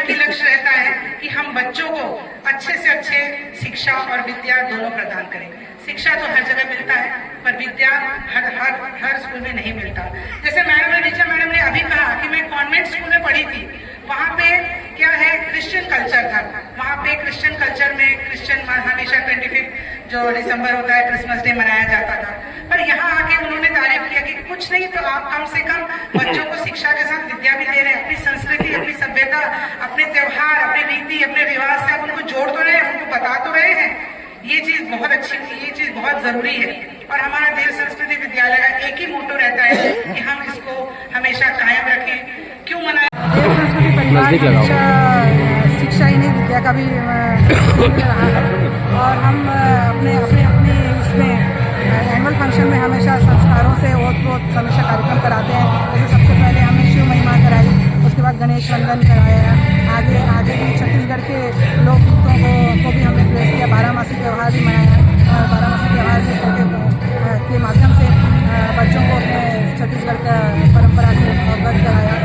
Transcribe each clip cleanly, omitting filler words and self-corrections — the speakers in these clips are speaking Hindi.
एक ही लक्ष्य रहता है कि हम बच्चों को अच्छे से अच्छे शिक्षा और विद्या दोनों प्रदान करें। शिक्षा तो हर जगह मिलता है, पर विद्या हर स्कूल में नहीं मिलता। जैसे ऋचा मैडम ने अभी कहा कि मैं कॉन्वेंट स्कूल में पढ़ी थी, वहाँ पे क्या है, क्रिश्चियन कल्चर था। वहाँ पे क्रिश्चियन कल्चर में क्रिश्चियन हमेशा 25 जो दिसंबर होता है, क्रिसमस डे मनाया जाता था। पर यहाँ आके उन्होंने तारीफ किया कि कुछ नहीं तो आप कम से कम बच्चों को शिक्षा के साथ विद्या भी दे रहे हैं। अपनी संस्कृति, अपनी सभ्यता, अपने त्योहार, अपनी रीति, अपने रिवाज से आप उनको जोड़ तो रहे हैं, उनको बता तो रहे हैं। ये चीज बहुत अच्छी, ये चीज बहुत जरूरी है। और हमारा देव संस्कृति विद्यालय का एक ही मोटो रहता है कि हम इसको हमेशा कायम रखें। क्यों मनाएं? देव संस्कृति परिवार हमेशा शिक्षा ही नहीं, विद्या का भी रहा है। और हम अपने इसमें एनुअल फंक्शन में हमेशा संस्कारों से ओत हमेशा कार्यक्रम कराते हैं। जैसे सबसे पहले हमने शिव महिमा कराई, उसके बाद गणेश वंदन कराया। आगे भी छत्तीसगढ़ के लोकगीतों को भी हमने प्रेस किया। बारामासी त्यौहार भी मनाया। बारामासी त्यौहार के माध्यम से बच्चों को अपने छत्तीसगढ़ का परंपरा से अवगत कराया।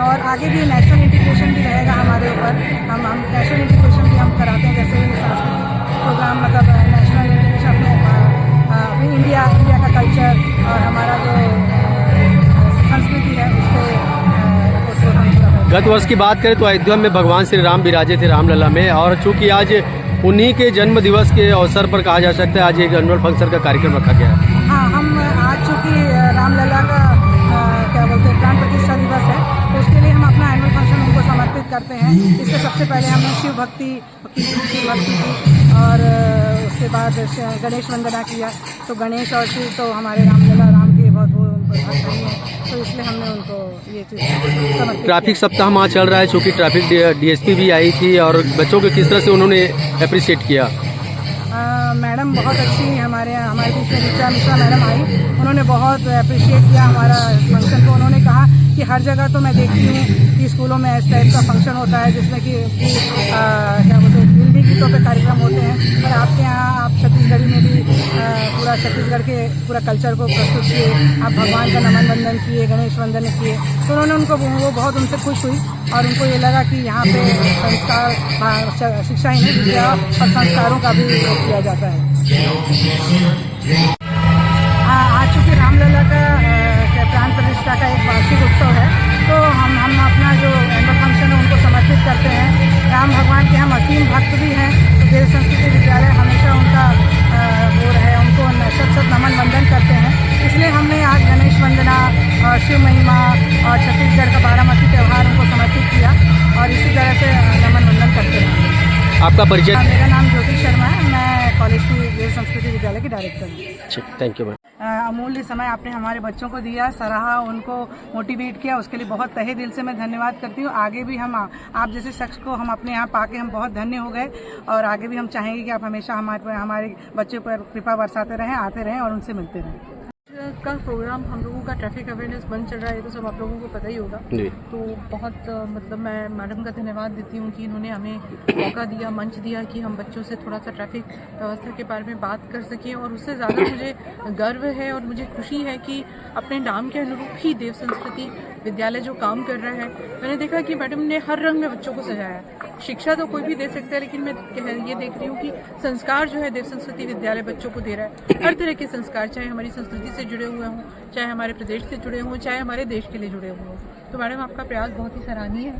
और आगे भी नेशनल इंटीग्रेशन भी रहेगा हमारे ऊपर। हम नेशनल इंटीग्रेशन भी हम कराते हैं, जैसे सांस्कृतिक प्रोग्राम, मतलब नेशनल इंटीग्रेशन अपने इंडिया का कल्चर और हमारा जो संस्कृति है उससे गत वर्ष की बात करें तो अयोध्या में भगवान श्री राम विराजे थे रामलला में, और चूंकि आज उन्हीं के जन्म दिवस के अवसर पर कहा जा सकता है आज एक एनुअल फंक्शन का कार्यक्रम रखा गया है। हाँ, हम आज चूँकि रामलला का क्या बोलते हैं प्राण प्रतिष्ठा दिवस है, तो उसके लिए हम अपना एनुअल फंक्शन उनको समर्पित करते हैं। इससे सबसे पहले हमने शिव भक्ति की और उसके बाद गणेश वंदना किया। तो गणेश और शिव तो हमारे रामलला राम के बहुत वो भक्त हैं, तो इसलिए हमने उनको ये चीज़ समर्पित। ट्रैफिक सप्ताह वहाँ चल रहा है, चूँकि ट्रैफिक डीएसपी भी आई थी, और बच्चों को किस तरह से उन्होंने अप्रिशिएट किया? मैडम बहुत अच्छी, हमारे बीच में ऋचा मिश्रा मैडम आई, उन्होंने बहुत अप्रिशिएट किया हमारा फंक्शन को। उन्होंने कहा कि हर जगह तो मैं देखती हूँ कि स्कूलों में इस टाइप का फंक्शन होता है जिसमें कि क्या बोलते हैं फिल्मी गीतों पे कार्यक्रम होते हैं, पर आपके यहाँ आप छत्तीसगढ़ी में भी पूरा छत्तीसगढ़ के पूरा कल्चर को प्रस्तुत किए। आप भगवान का नमन वंदन किए, गणेश वंदन किए। तो उन्होंने वो बहुत उनसे खुश हुई और उनको ये लगा कि यहाँ पे संस्कार, शिक्षा ही नहीं विद्या और संस्कारों का भी उपयोग किया जाता है। आज चूँकि रामलला का प्राण प्रतिष्ठा का एक वार्षिक उत्सव है, तो हम अपना जो एनुअल फंक्शन है उनको समर्पित करते हैं। राम भगवान के हम असीम भक्त भी हैं, तो देव संस्कृति विद्यालय हमेशा उनका वो रहे, उनको शत नमन वंदन करते हैं। इसलिए हमने आज गणेश वंदना और शिव महिमा और छत्तीसगढ़ का बारामासी त्यौहार उनको समर्पित किया और इसी तरह से नमन वंदन करते हैं। आपका परिचय? मेरा नाम ज्योति शर्मा है, मैं कॉलेज की देव संस्कृति विद्यालय की डायरेक्टर हूँ। Thank you. अमूल्य समय आपने हमारे बच्चों को दिया, सराहा, उनको मोटिवेट किया, उसके लिए बहुत तहे दिल से मैं धन्यवाद करती हूँ। आगे भी हम आप जैसे शख्स को हम अपने यहाँ पाके हम बहुत धन्य हो गए, और आगे भी हम चाहेंगे कि आप हमेशा हमारे बच्चों पर कृपा बरसाते रहें, आते रहें और उनसे मिलते रहें। का प्रोग्राम हम लोगों का ट्रैफिक अवेयरनेस बंद चल रहा है, तो सब आप लोगों को पता ही होगा। तो बहुत मतलब मैं मैडम का धन्यवाद देती हूँ कि इन्होंने हमें मौका दिया, मंच दिया कि हम बच्चों से थोड़ा सा ट्रैफिक व्यवस्था के बारे में बात कर सकें। और उससे ज़्यादा मुझे गर्व है और मुझे खुशी है कि अपने नाम के अनुरूप ही देव संस्कृति विद्यालय जो काम कर रहा है, मैंने देखा कि मैडम ने हर रंग में बच्चों को सजाया। शिक्षा तो कोई भी दे सकता है, लेकिन मैं ये देख रही हूँ कि संस्कार जो है देव संस्कृति विद्यालय बच्चों को दे रहा है। हर तरह के संस्कार, चाहे हमारी संस्कृति से जुड़े हुए हों, चाहे हमारे प्रदेश से जुड़े हों, चाहे हमारे देश के लिए जुड़े हुए हों। तो मैडम आपका प्रयास बहुत ही सराहनीय है,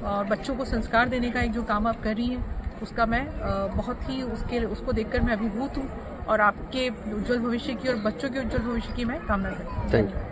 और बच्चों को संस्कार देने का एक जो काम आप कर रही हैं उसका मैं बहुत ही उसको देखकर मैं अभिभूत हूँ, और आपके उज्जवल भविष्य की और बच्चों के उज्जवल भविष्य की मैं कामना करती हूँ।